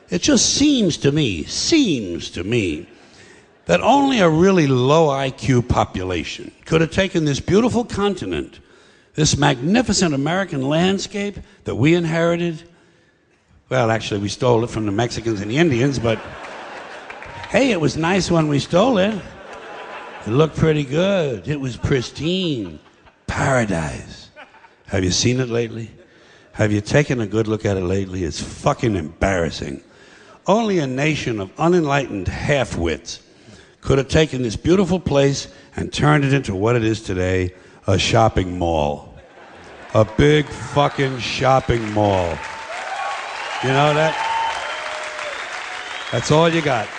It just seems to me, that only a really low IQ population could have taken this beautiful continent, this magnificent American landscape that we inherited. Well, actually, we stole it from the Mexicans and the Indians, but hey, it was nice when we stole it. It looked pretty good. It was pristine. Paradise. Have you seen it lately? Have you taken a good look at it lately? It's fucking embarrassing. Only a nation of unenlightened half-wits could have taken this beautiful place and turned it into what it is today, a shopping mall. A big fucking shopping mall. You know that? That's all you got.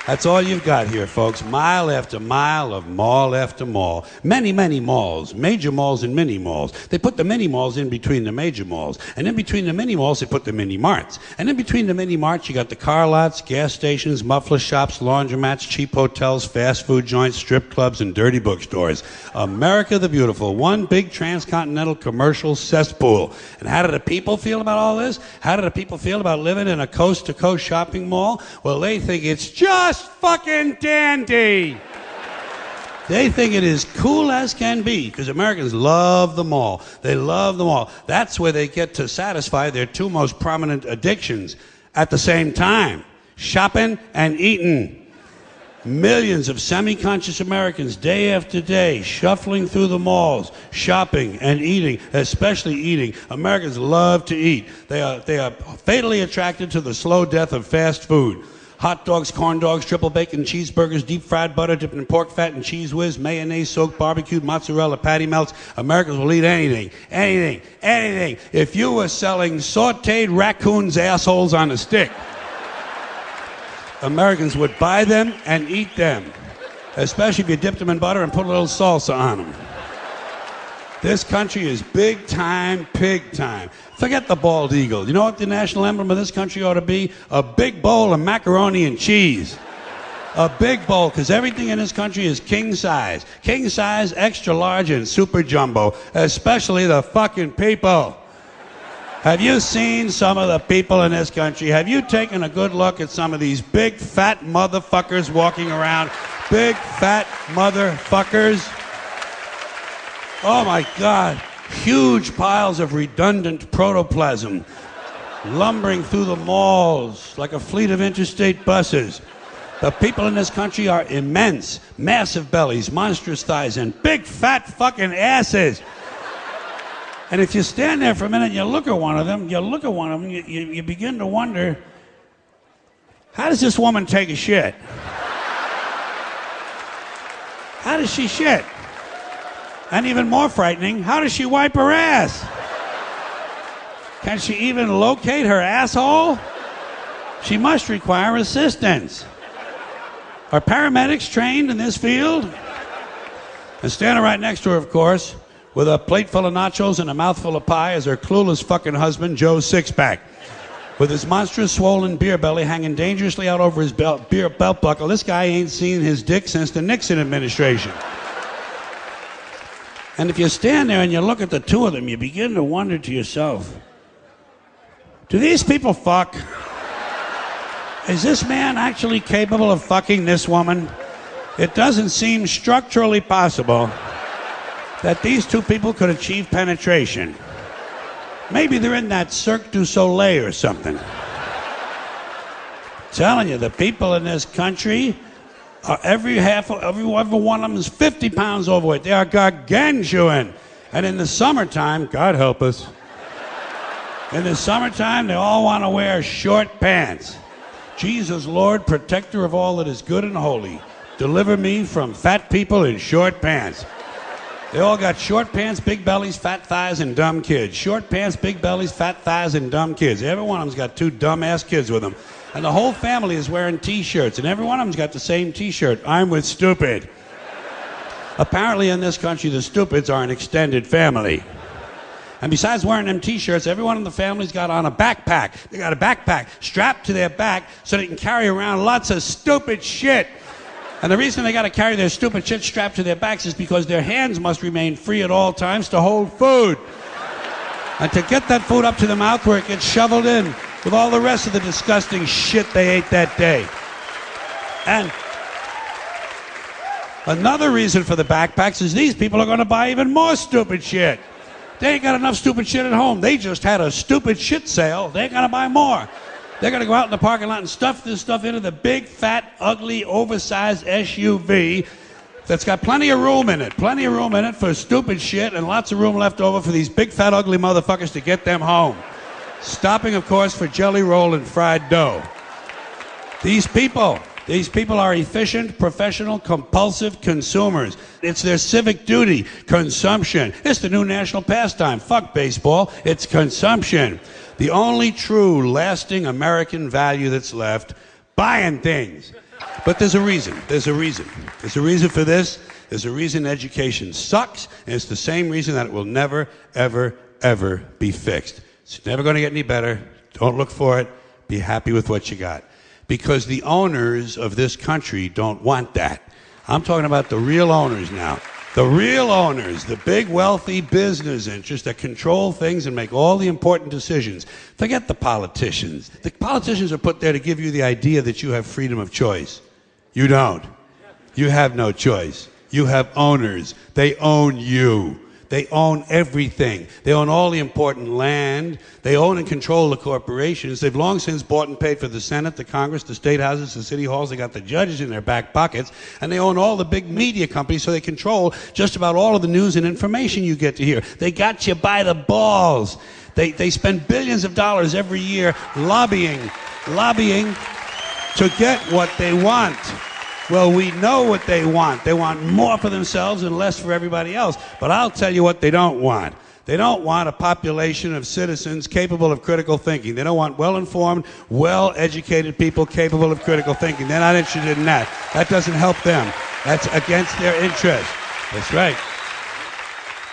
That's all you've got here, folks. Mile after mile of mall after mall. Many, many malls. Major malls and mini malls. They put the mini malls in between the major malls. And in between the mini malls, they put the mini marts. And in between the mini marts, you got the car lots, gas stations, muffler shops, laundromats, cheap hotels, fast food joints, strip clubs, and dirty bookstores. America the Beautiful. One big transcontinental commercial cesspool. And how do the people feel about all this? How do the people feel about living in a coast-to-coast shopping mall? Well, they think it's just fucking dandy. They think it is cool as can be because Americans love the mall. They love the mall. That's where they get to satisfy their two most prominent addictions at the same time: shopping and eating. Millions of semi-conscious Americans day after day shuffling through the malls, shopping and eating, especially eating. Americans love to eat. They are fatally attracted to the slow death of fast food. Hot dogs, corn dogs, triple bacon cheeseburgers, deep fried butter dipped in pork fat and cheese whiz, mayonnaise soaked barbecued mozzarella patty melts. Americans will eat anything, anything, anything. If you were selling sauteed raccoons' assholes on a stick, Americans would buy them and eat them, especially if you dipped them in butter and put a little salsa on them. This country is big time, pig time. Forget the bald eagle. You know what the national emblem of this country ought to be? A big bowl of macaroni and cheese. A big bowl, because everything in this country is king size. King size, extra large, and super jumbo. Especially the fucking people. Have you seen some of the people in this country? Have you taken a good look at some of these big fat motherfuckers walking around? Big fat motherfuckers. Oh my God. Huge piles of redundant protoplasm lumbering through the malls like a fleet of interstate buses. The people in this country are immense, massive bellies, monstrous thighs, and big fat fucking asses. And if you stand there for a minute and you look at one of them, you begin to wonder, how does this woman take a shit? How does she shit? And even more frightening, how does she wipe her ass? Can she even locate her asshole? She must require assistance. Are paramedics trained in this field? And standing right next to her, of course, with a plate full of nachos and a mouthful of pie, is her clueless fucking husband, Joe Sixpack. With his monstrous swollen beer belly hanging dangerously out over his belt buckle, this guy ain't seen his dick since the Nixon administration. And if you stand there and you look at the two of them, you begin to wonder to yourself, do these people fuck? Is this man actually capable of fucking this woman? It doesn't seem structurally possible that these two people could achieve penetration. Maybe they're in that Cirque du Soleil or something. I'm telling you, the people in this country, every one of them is 50 pounds overweight. They are gargantuan. And in the summertime, God help us, in the summertime, they all want to wear short pants. Jesus, Lord, protector of all that is good and holy, deliver me from fat people in short pants. They all got short pants, big bellies, fat thighs, and dumb kids. Short pants, big bellies, fat thighs, and dumb kids. Every one of them's got two dumb-ass kids with them. And the whole family is wearing T-shirts, and every one of them's got the same T-shirt. I'm with stupid. Apparently in this country, the stupids are an extended family. And besides wearing them T-shirts, every one of the families got on a backpack. They got a backpack strapped to their back so they can carry around lots of stupid shit. And the reason they got to carry their stupid shit strapped to their backs is because their hands must remain free at all times to hold food. And to get that food up to the mouth where it gets shoveled in, with all the rest of the disgusting shit they ate that day. And another reason for the backpacks is these people are going to buy even more stupid shit. They ain't got enough stupid shit at home. They just had a stupid shit sale. They ain't going to buy more. They're going to go out in the parking lot and stuff this stuff into the big, fat, ugly, oversized SUV that's got plenty of room in it. Plenty of room in it for stupid shit and lots of room left over for these big, fat, ugly motherfuckers to get them home. Stopping, of course, for jelly roll and fried dough. These people are efficient, professional, compulsive consumers. It's their civic duty, consumption. It's the new national pastime. Fuck baseball, it's consumption. The only true, lasting American value that's left, buying things. But there's a reason. There's a reason for this. There's a reason education sucks, and it's the same reason that it will never, ever, ever be fixed. It's never going to get any better. Don't look for it. Be happy with what you got. Because the owners of this country don't want that. I'm talking about the real owners now. The real owners, the big wealthy business interests that control things and make all the important decisions. Forget the politicians. The politicians are put there to give you the idea that you have freedom of choice. You don't. You have no choice. You have owners. They own you. They own everything. They own all the important land. They own and control the corporations. They've long since bought and paid for the Senate, the Congress, the state houses, the city halls. They got the judges in their back pockets. And they own all the big media companies, so they control just about all of the news and information you get to hear. They got you by the balls. They spend billions of dollars every year lobbying to get what they want. Well, we know what they want. They want more for themselves and less for everybody else. But I'll tell you what they don't want. They don't want a population of citizens capable of critical thinking. They don't want well-informed, well-educated people capable of critical thinking. They're not interested in that. That doesn't help them. That's against their interest. That's right.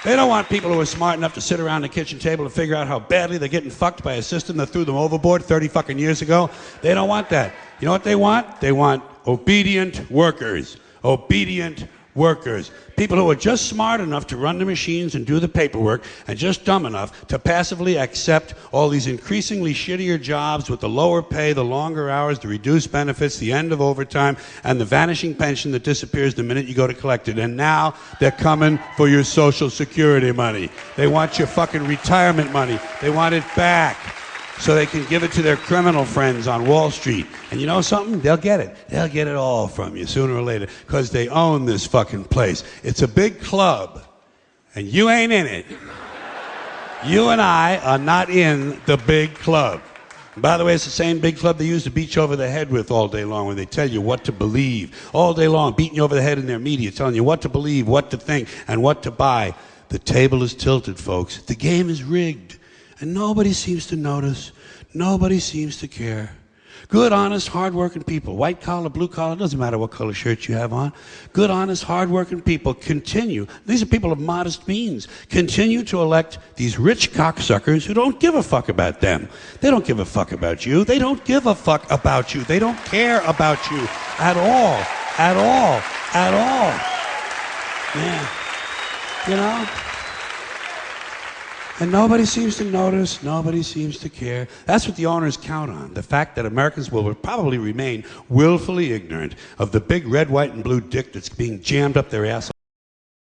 They don't want people who are smart enough to sit around the kitchen table and figure out how badly they're getting fucked by a system that threw them overboard 30 fucking years ago. They don't want that. You know what they want? They want obedient workers. Obedient workers. People who are just smart enough to run the machines and do the paperwork and just dumb enough to passively accept all these increasingly shittier jobs with the lower pay, the longer hours, the reduced benefits, the end of overtime, and the vanishing pension that disappears the minute you go to collect it. And now they're coming for your Social Security money. They want your fucking retirement money. They want it back, so they can give it to their criminal friends on Wall Street. And you know something? They'll get it. They'll get it all from you sooner or later, because they own this fucking place. It's a big club, and you ain't in it. You and I are not in the big club. And by the way, it's the same big club they used to beat you over the head with all day long when they tell you what to believe. All day long, beating you over the head in their media, telling you what to believe, what to think, and what to buy. The table is tilted, folks. The game is rigged. And nobody seems to notice. Nobody seems to care. Good, honest, hard-working people, white collar, blue collar, doesn't matter what color shirt you have on. Good, honest, hard-working people continue. These are people of modest means. Continue to elect these rich cocksuckers who don't give a fuck about them. They don't give a fuck about you. They don't give a fuck about you. They don't care about you at all. At all. At all. Yeah. You know? And nobody seems to notice, nobody seems to care. That's what the owners count on, the fact that Americans will probably remain willfully ignorant of the big red, white, and blue dick that's being jammed up their ass